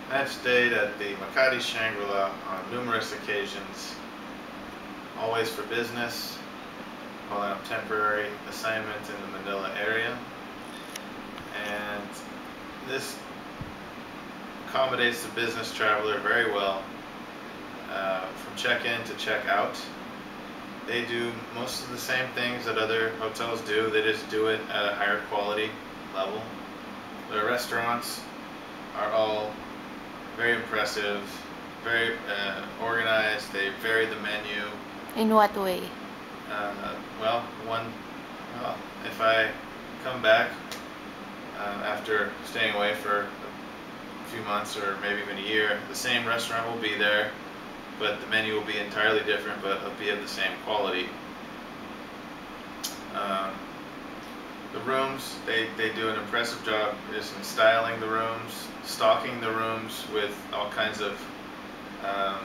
I've stayed at the Makati Shangri-La on numerous occasions, always for business, while on temporary assignment in the Manila area. And this accommodates the business traveler very well, from check-in to check-out. They do most of the same things that other hotels do, they just do it at a higher quality level. Their restaurants are all very impressive, very organized. They vary the menu. In what way? Well, if I come back after staying away for a few months or maybe even a year, the same restaurant will be there, but the menu will be entirely different, but it'll be of the same quality. Um, the rooms, they do an impressive job just in styling the rooms, stocking the rooms with all kinds of um,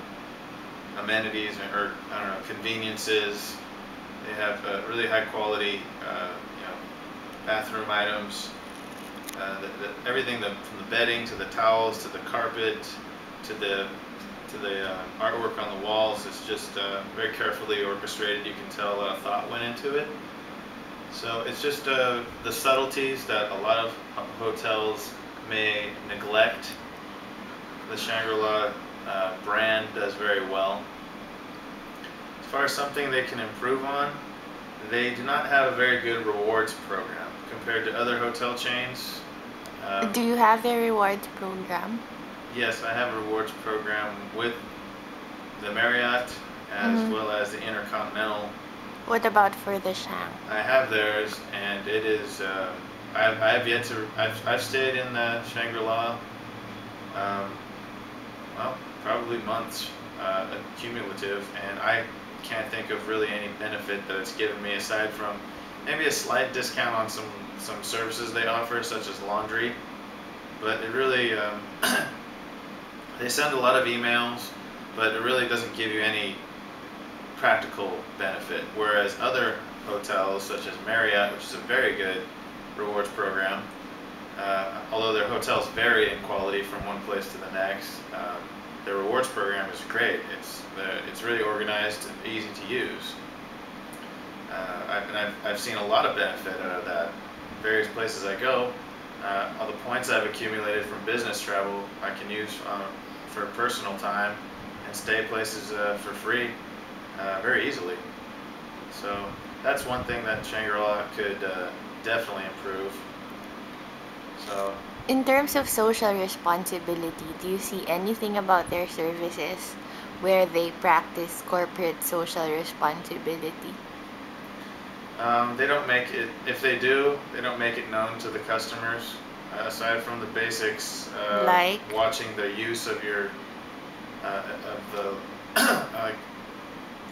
amenities or I don't know, conveniences. They have really high quality, bathroom items. Everything from the bedding to the towels to the carpet to the artwork on the walls is just very carefully orchestrated. You can tell a lot of thought went into it. So it's just the subtleties that a lot of hotels may neglect. The Shangri-La brand does very well. As far as something they can improve on, they do not have a very good rewards program compared to other hotel chains. Do you have the rewards program? Yes, I have a rewards program with the Marriott as well as the Intercontinental. What about for the Shang? I have theirs, and it is. I've yet to. I've stayed in the Shangri-La. Well, probably months cumulative, and I can't think of really any benefit that it's given me aside from maybe a slight discount on some services they offer, such as laundry. But it really they send a lot of emails, but it really doesn't give you any practical benefit. Whereas other hotels, such as Marriott, which is a very good rewards program, although their hotels vary in quality from one place to the next, their rewards program is great. It's really organized and easy to use. I've seen a lot of benefit out of that. Various places I go, all the points I've accumulated from business travel I can use for personal time and stay places for free very easily. So that's one thing that Shangri-La could definitely improve. So In terms of social responsibility, do you see anything about their services where they practice corporate social responsibility? they don't make it. If they do, they don't make it known to the customers. Aside from the basics, Like? watching the use of your of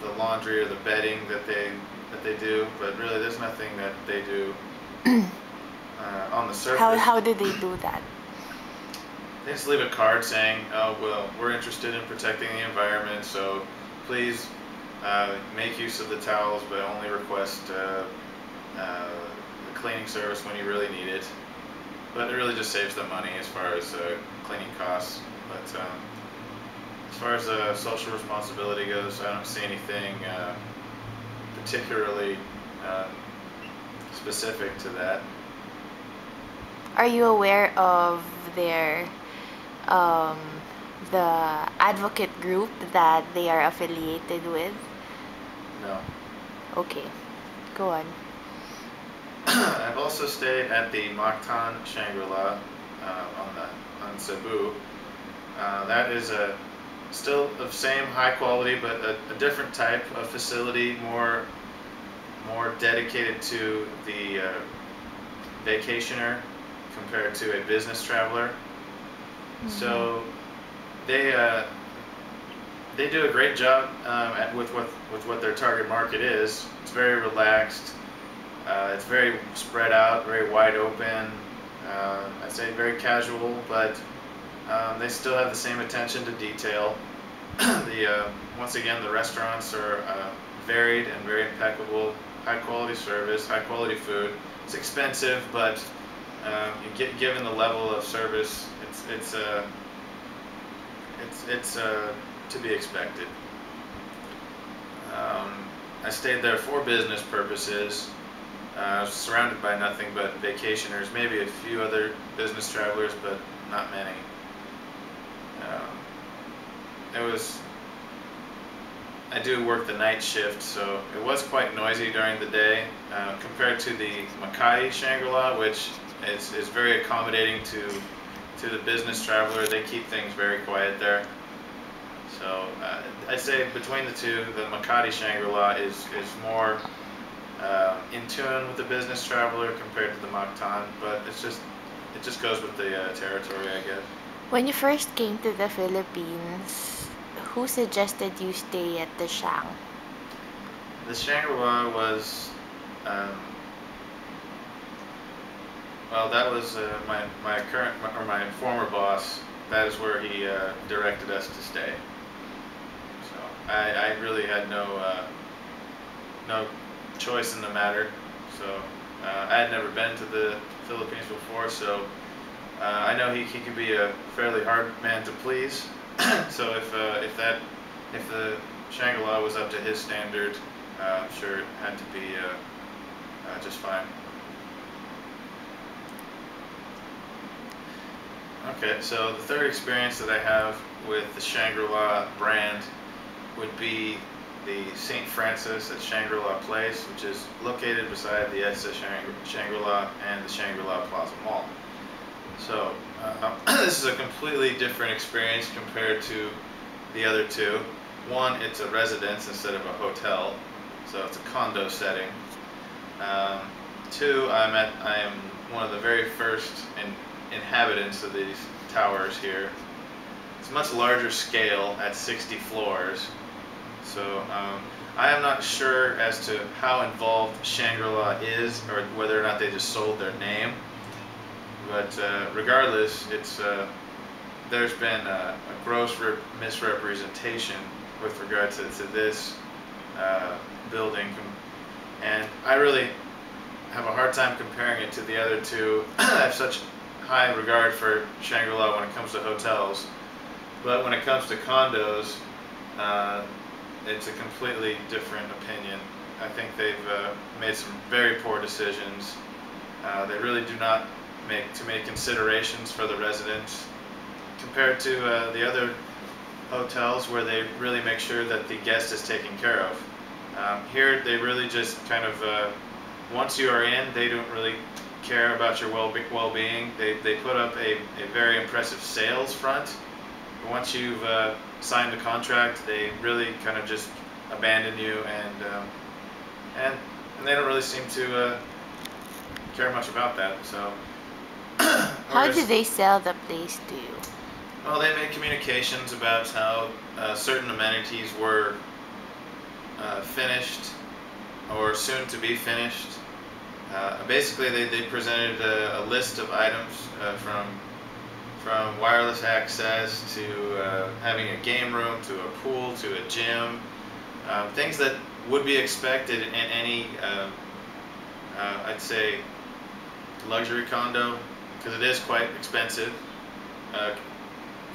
the laundry or the bedding that they do, but really there's nothing that they do on the surface. How do they do that? They just leave a card saying, "Oh well, we're interested in protecting the environment, so please make use of the towels, but only request the cleaning service when you really need it." But it really just saves them money as far as cleaning costs. But as far as social responsibility goes, I don't see anything particularly specific to that. Are you aware of their um, the advocate group that they are affiliated with? No. Okay, go on. I've also stayed at the Mactan Shangri-La on Cebu. That is still of same high quality, but a different type of facility, more dedicated to the vacationer compared to a business traveler. So they do a great job with what their target market is. It's very relaxed. It's very spread out, very wide open. I'd say very casual, but they still have the same attention to detail. Once again, the restaurants are varied and very impeccable. High quality service, high quality food. It's expensive, but given the level of service, it's to be expected. I stayed there for business purposes. I was surrounded by nothing but vacationers, maybe a few other business travelers, but not many. It was, I do work the night shift, so it was quite noisy during the day compared to the Makati Shangri-La, which is very accommodating to the business traveler. They keep things very quiet there. So I'd say between the two, the Makati Shangri-La is more in tune with the business traveler compared to the Mactan, but it just goes with the territory, I guess. When you first came to the Philippines, who suggested you stay at the Shang? The Shangri-La was, well, that was my current or my former boss. That is where he directed us to stay. So I really had no choice in the matter. So I had never been to the Philippines before, so I know he could be a fairly hard man to please. So if the Shangri-La was up to his standard, I'm sure it had to be just fine. Okay, so the third experience that I have with the Shangri-La brand would be the St. Francis at Shangri-La Place, which is located beside the EDSA Shangri-La and the Shangri-La Plaza Mall. So this is a completely different experience compared to the other two. One, it's a residence instead of a hotel, so it's a condo setting. Two, I am one of the very first inhabitants of these towers here. It's much larger scale at 60 floors. So I am not sure as to how involved Shangri-La is, or whether or not they just sold their name. But regardless, there's been a gross misrepresentation with regard to this building, and I really have a hard time comparing it to the other two. I have such high regard for Shangri-La when it comes to hotels, but when it comes to condos, it's a completely different opinion. I think they've made some very poor decisions. They really do not make considerations for the residents compared to the other hotels where they really make sure that the guest is taken care of. Here they really just kind of once you are in, they don't really care about your well-being. They put up a very impressive sales front. But once you've signed the contract, they really kind of just abandon you, and they don't really seem to care much about that. So How do they sell the place to you? well, they made communications about how certain amenities were finished or soon to be finished. Basically, they presented a list of items from wireless access to having a game room to a pool to a gym, things that would be expected in any, I'd say, luxury condo, because it is quite expensive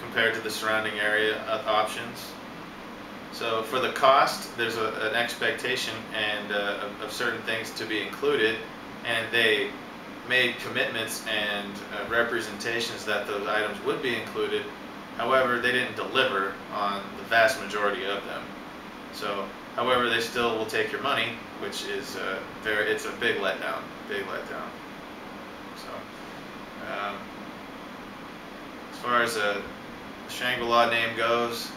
compared to the surrounding area options. So for the cost, there's an expectation and of certain things to be included, and they made commitments and representations that those items would be included. However, they didn't deliver on the vast majority of them. So, however, they still will take your money, which is it's a big letdown, big letdown. So, as far as the Shangri-La name goes,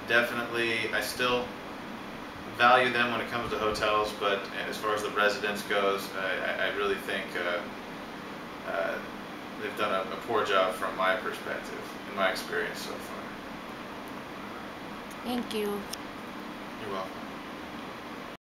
definitely I still value them when it comes to hotels, but as far as the residence goes, I really think they've done a poor job from my perspective, in my experience so far. Thank you. You're welcome.